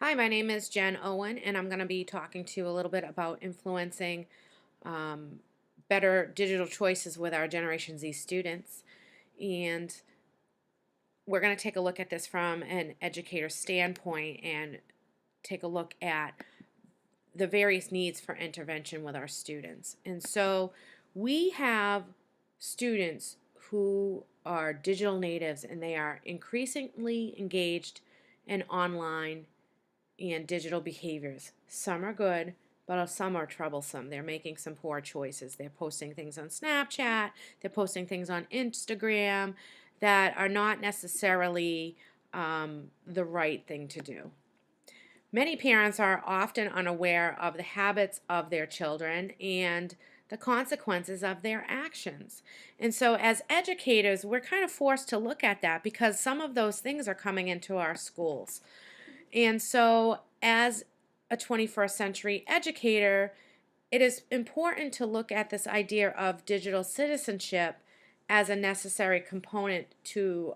Hi, my name is Jen Owen, and I'm going to be talking to you a little bit about influencing um, better digital choices with our Generation Z students. And we're going to take a look at this from an educator standpoint and take a look at the various needs for intervention with our students. And so we have students who are digital natives and they are increasingly engaged in online and digital behaviors. Some are good, but some are troublesome. They're making some poor choices. They're posting things on Snapchat, they're posting things on Instagram that are not necessarily the right thing to do. Many parents are often unaware of the habits of their children and the consequences of their actions. And so, as educators, we're kind of forced to look at that because some of those things are coming into our schools. And so, as a 21st century educator, it is important to look at this idea of digital citizenship as a necessary component to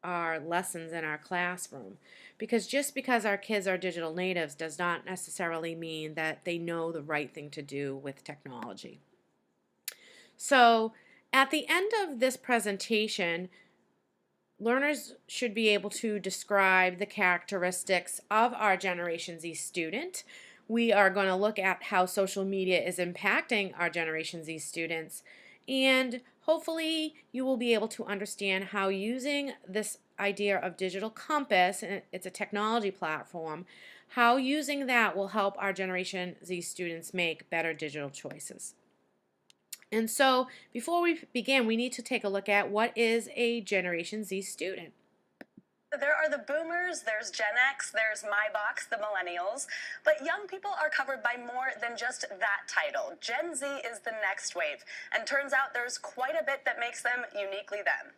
our lessons in our classroom. Because just because our kids are digital natives does not necessarily mean that they know the right thing to do with technology. So, at the end of this presentation, learners should be able to describe the characteristics of our Generation Z student. We are going to look at how social media is impacting our Generation Z students, and hopefully you will be able to understand how using this idea of digital compass, and it's a technology platform, how using that will help our Generation Z students make better digital choices. And so, before we begin, we need to take a look at what is a Generation Z student. There are the boomers, there's Gen X, there's my box, the millennials, but young people are covered by more than just that title. Gen Z is the next wave, and turns out there's quite a bit that makes them uniquely them.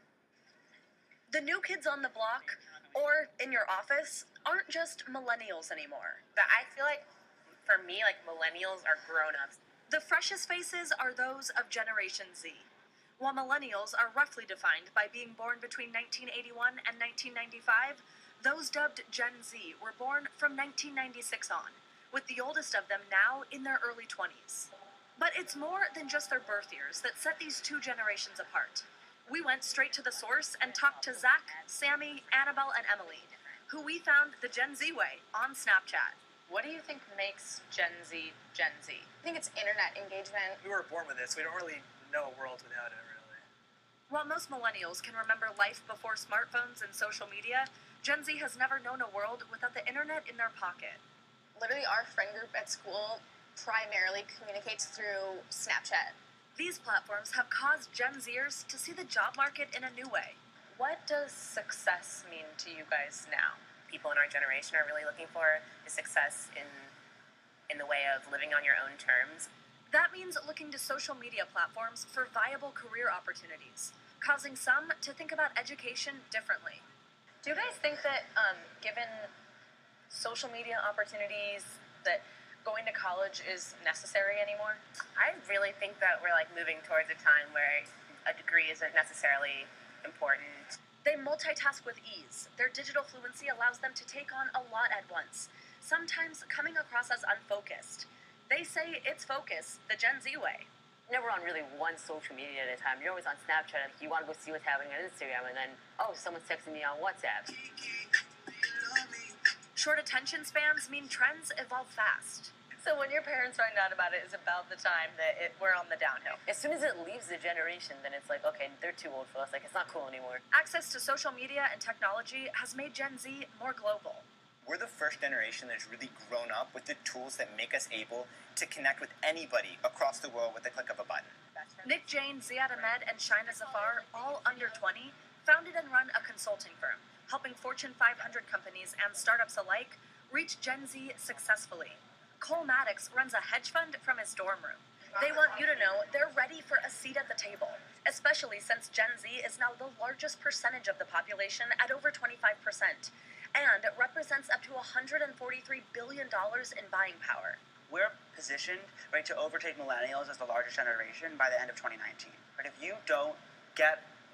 The new kids on the block, or in your office, aren't just millennials anymore. But I feel like for me, like millennials are grown ups. The freshest faces are those of Generation Z, while millennials are roughly defined by being born between 1981 and 1995. Those dubbed Gen Z were born from 1996 on, with the oldest of them now in their early 20s. But it's more than just their birth years that set these two generations apart. We went straight to the source and talked to Zach, Sammy, Annabelle, and Emily, who we found the Gen Z way on Snapchat. What do you think makes Gen Z Gen Z? I think it's internet engagement. We were born with this. We don't really know a world without it, really. While most millennials can remember life before smartphones and social media, Gen Z has never known a world without the internet in their pocket. Literally, our friend group at school primarily communicates through Snapchat. These platforms have caused Gen Zers to see the job market in a new way. What does success mean to you guys now? People in our generation are really looking for is success in the way of living on your own terms. That means looking to social media platforms for viable career opportunities, causing some to think about education differently. Do you guys think that given social media opportunities that going to college is necessary anymore? I really think that we're like moving towards a time where a degree isn't necessarily important. They multitask with ease. Their digital fluency allows them to take on a lot at once, sometimes coming across as unfocused. They say it's focus, the Gen Z way. Never on really one social media at a time. You're always on Snapchat. Like you want to go see what's happening on Instagram, and then someone's texting me on WhatsApp. Short attention spans mean trends evolve fast. So when your parents find out about it is about the time that we're on the downhill. As soon as it leaves the generation, then it's like, okay, they're too old for us. Like, it's not cool anymore. Access to social media and technology has made Gen Z more global. We're the first generation that's really grown up with the tools that make us able to connect with anybody across the world with the click of a button. Nick Jane, Ziad Ahmed, and Shaina Zafar, all under 20, founded and run a consulting firm, helping Fortune 500 companies and startups alike reach Gen Z successfully. Cole Maddox runs a hedge fund from his dorm room. They want you to know they're ready for a seat at the table, especially since Gen Z is now the largest percentage of the population at over 25%, and represents up to $143 billion in buying power. We're positioned, right, to overtake millennials as the largest generation by the end of 2019. But if you don't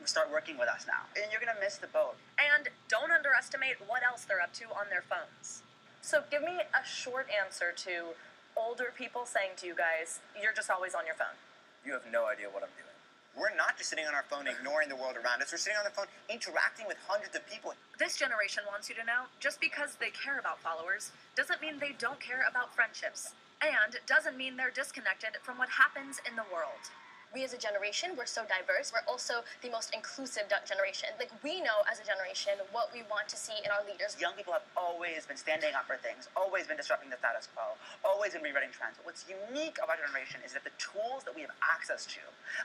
start working with us now, and you're going to miss the boat. And don't underestimate what else they're up to on their phones. So give me a short answer to older people saying to you guys, you're just always on your phone. You have no idea what I'm doing. We're not just sitting on our phone ignoring the world around us. We're sitting on the phone interacting with hundreds of people. This generation wants you to know just because they care about followers doesn't mean they don't care about friendships, and doesn't mean they're disconnected from what happens in the world. We as a generation, we're so diverse. We're also the most inclusive generation. Like, we know as a generation what we want to see in our leaders. Young people have always been standing up for things, always been disrupting the status quo, always been rewriting trends. But what's unique about our generation is that the tools that we have access to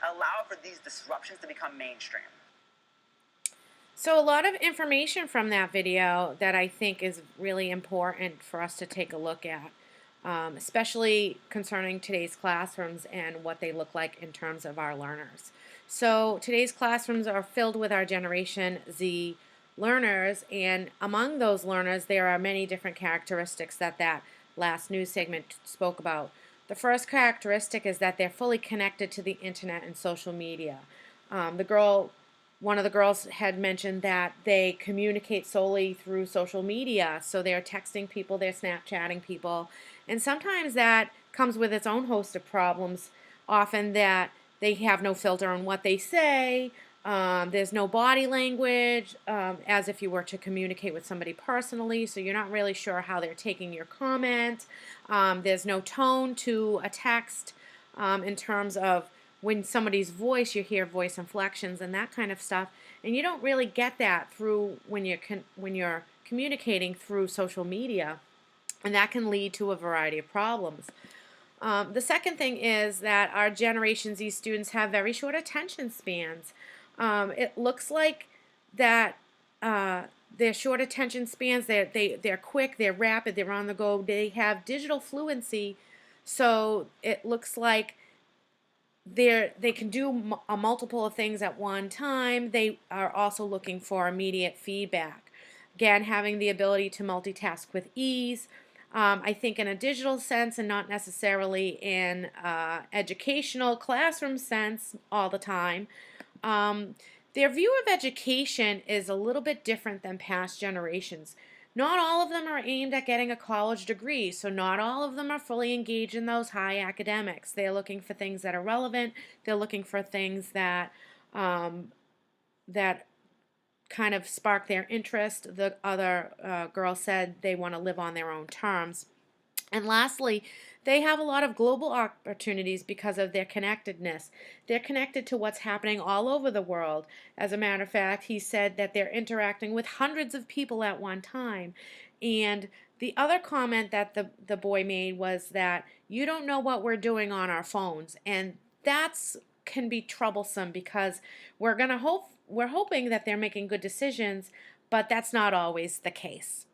allow for these disruptions to become mainstream. So a lot of information from that video that I think is really important for us to take a look at, especially concerning today's classrooms and what they look like in terms of our learners. So today's classrooms are filled with our Generation Z learners, and among those learners there are many different characteristics that last news segment spoke about. The first characteristic is that they're fully connected to the internet and social media. One of the girls had mentioned that they communicate solely through social media, so they're texting people, they're Snapchatting people, and sometimes that comes with its own host of problems, often that they have no filter on what they say, there's no body language, as if you were to communicate with somebody personally, so you're not really sure how they're taking your comment, there's no tone to a text in terms of when somebody's voice, you hear voice inflections and that kind of stuff, and you don't really get that through when you're communicating through social media, and that can lead to a variety of problems. The second thing is that our Generation Z students have very short attention spans. It looks like that their short attention spans, they're quick, they're rapid, they're on the go, they have digital fluency, so it looks like they can do a multiple of things at one time. They are also looking for immediate feedback. Again, having the ability to multitask with ease. I think in a digital sense and not necessarily in educational classroom sense all the time. Their view of education is a little bit different than past generations. Not all of them are aimed at getting a college degree, so not all of them are fully engaged in those high academics. They're looking for things that are relevant. They're looking for things that that kind of spark their interest. The other girl said they want to live on their own terms. And lastly, they have a lot of global opportunities because of their connectedness. They're connected to what's happening all over the world. As a matter of fact, he said that they're interacting with hundreds of people at one time. And the other comment that the boy made was that you don't know what we're doing on our phones. And that's can be troublesome because we're hoping that they're making good decisions, but that's not always the case.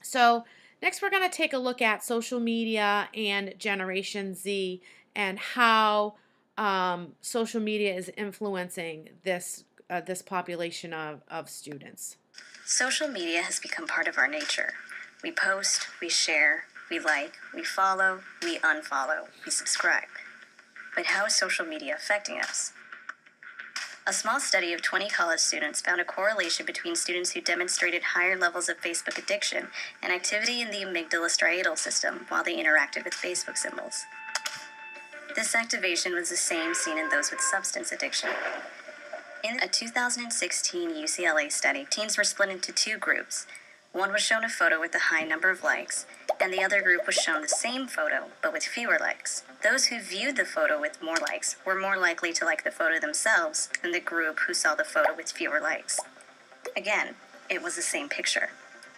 So next, we're going to take a look at social media and Generation Z and how social media is influencing this population of students. Social media has become part of our nature. We post, we share, we like, we follow, we unfollow, we subscribe. But how is social media affecting us? A small study of 20 college students found a correlation between students who demonstrated higher levels of Facebook addiction and activity in the amygdala striatal system while they interacted with Facebook symbols. This activation was the same seen in those with substance addiction. In a 2016 UCLA study, teens were split into two groups. One was shown a photo with a high number of likes, and the other group was shown the same photo, but with fewer likes. Those who viewed the photo with more likes were more likely to like the photo themselves than the group who saw the photo with fewer likes. Again, it was the same picture.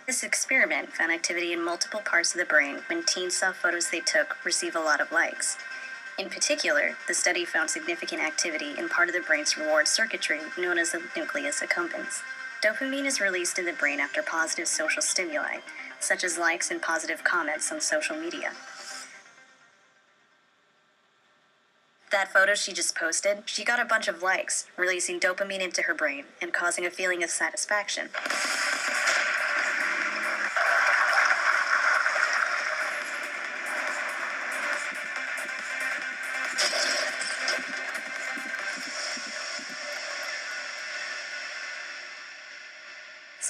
This experiment found activity in multiple parts of the brain when teens saw photos they took receive a lot of likes. In particular, the study found significant activity in part of the brain's reward circuitry known as the nucleus accumbens. Dopamine is released in the brain after positive social stimuli, such as likes and positive comments on social media. That photo she just posted, she got a bunch of likes, releasing dopamine into her brain and causing a feeling of satisfaction.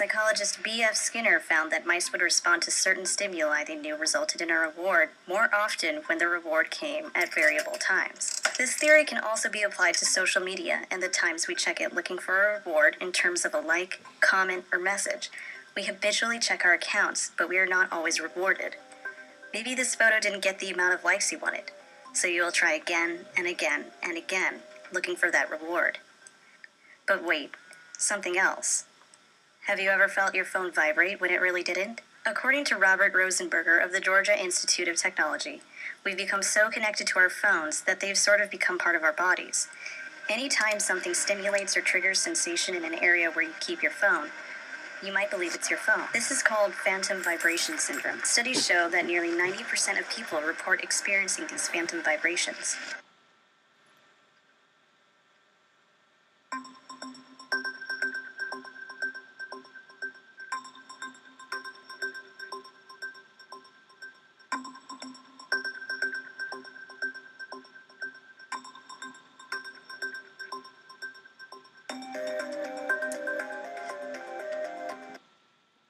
Psychologist B.F. Skinner found that mice would respond to certain stimuli they knew resulted in a reward more often when the reward came at variable times. This theory can also be applied to social media and the times we check it looking for a reward in terms of a like, comment, or message. We habitually check our accounts, but we are not always rewarded. Maybe this photo didn't get the amount of likes you wanted, so you will try again and again and again, looking for that reward. But wait, something else. Have you ever felt your phone vibrate when it really didn't? According to Robert Rosenberger of the Georgia Institute of Technology, we've become so connected to our phones that they've sort of become part of our bodies. Anytime something stimulates or triggers sensation in an area where you keep your phone, you might believe it's your phone. This is called phantom vibration syndrome. Studies show that nearly 90% of people report experiencing these phantom vibrations.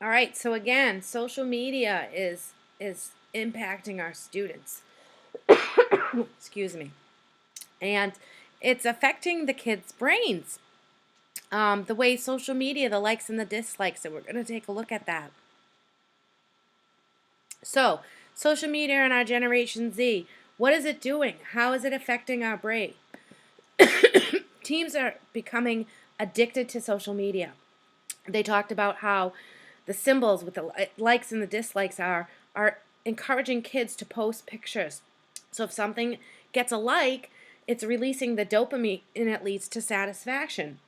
All right, so again, social media is impacting our students. Excuse me. And it's affecting the kids' brains. The way social media, the likes and the dislikes, and we're going to take a look at that. So, social media and our Generation Z, what is it doing? How is it affecting our brain? Teens are becoming addicted to social media. They talked about how the symbols with the likes and the dislikes are encouraging kids to post pictures. So if something gets a like, it's releasing the dopamine and it leads to satisfaction.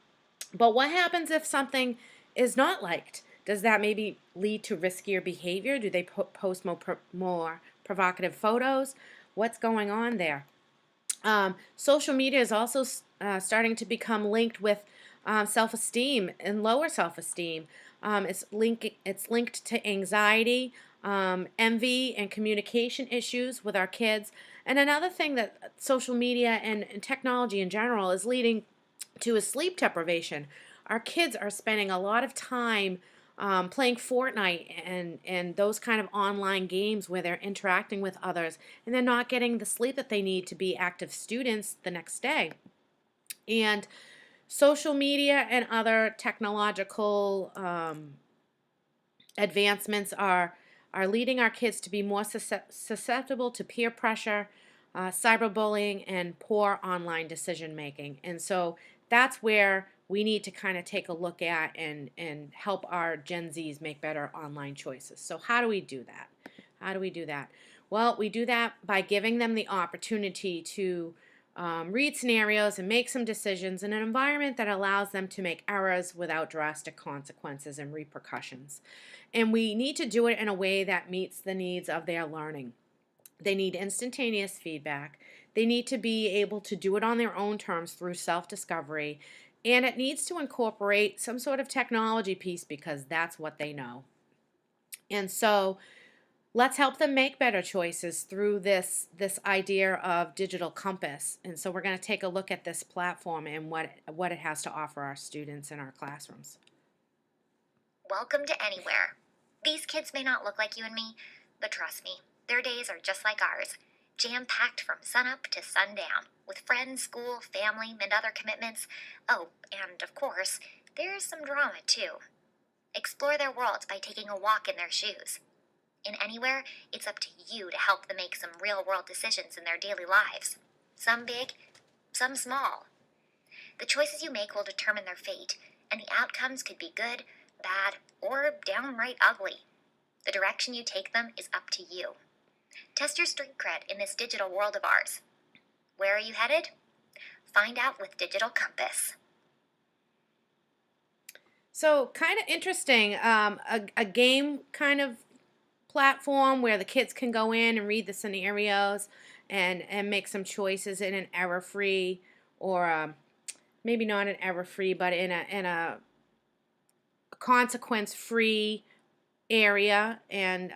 But what happens if something is not liked? Does that maybe lead to riskier behavior? Do they post more provocative photos? What's going on there? Social media is also starting to become linked with self-esteem and lower self-esteem. It's linked to anxiety, envy, and communication issues with our kids. And another thing that social media and technology in general is leading to is sleep deprivation. Our kids are spending a lot of time playing Fortnite and those kind of online games where they're interacting with others, and they're not getting the sleep that they need to be active students the next day. And social media and other technological advancements are leading our kids to be more susceptible to peer pressure, cyberbullying, and poor online decision making. And so that's where we need to kind of take a look at and help our Gen Zs make better online choices. So how do we do that? How do we do that? Well, we do that by giving them the opportunity to read scenarios and make some decisions in an environment that allows them to make errors without drastic consequences and repercussions. And we need to do it in a way that meets the needs of their learning. They need instantaneous feedback. They need to be able to do it on their own terms through self-discovery. And it needs to incorporate some sort of technology piece because that's what they know. And so let's help them make better choices through this idea of digital compass. And so we're going to take a look at this platform and what it has to offer our students in our classrooms. Welcome to Anywhere. These kids may not look like you and me, but trust me, their days are just like ours, jam-packed from sunup to sundown, with friends, school, family, and other commitments. Oh, and of course, there's some drama too. Explore their worlds by taking a walk in their shoes. In Anywhere, it's up to you to help them make some real-world decisions in their daily lives. Some big, some small. The choices you make will determine their fate, and the outcomes could be good, bad, or downright ugly. The direction you take them is up to you. Test your street cred in this digital world of ours. Where are you headed? Find out with Digital Compass. So kind of interesting, a game kind of platform where the kids can go in and read the scenarios and make some choices in an error-free or maybe not an error-free, but in a consequence-free area and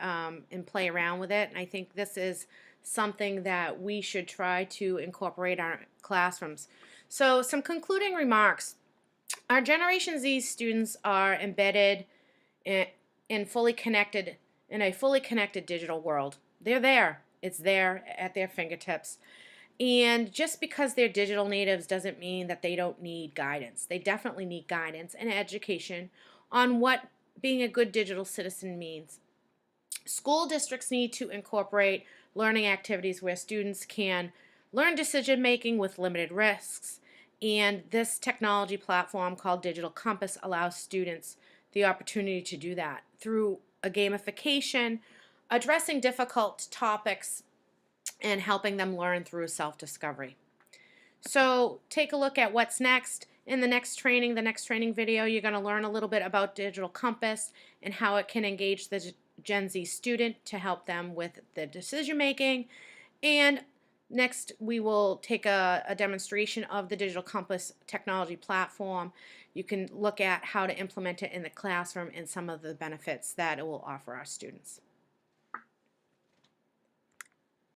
play around with it. And I think this is something that we should try to incorporate in our classrooms. So some concluding remarks. Our Generation Z students are embedded in, in fully connected in a fully connected digital world. They're there. It's there at their fingertips. And just because they're digital natives doesn't mean that they don't need guidance. They definitely need guidance and education on what being a good digital citizen means. School districts need to incorporate learning activities where students can learn decision making with limited risks. And this technology platform called Digital Compass allows students the opportunity to do that through a gamification, addressing difficult topics, and helping them learn through self-discovery. So take a look at what's next. In the next training video, you're going to learn a little bit about Digital Compass and how it can engage the Gen Z student to help them with the decision making. And next, we will take a demonstration of the Digital Compass technology platform. You can look at how to implement it in the classroom and some of the benefits that it will offer our students.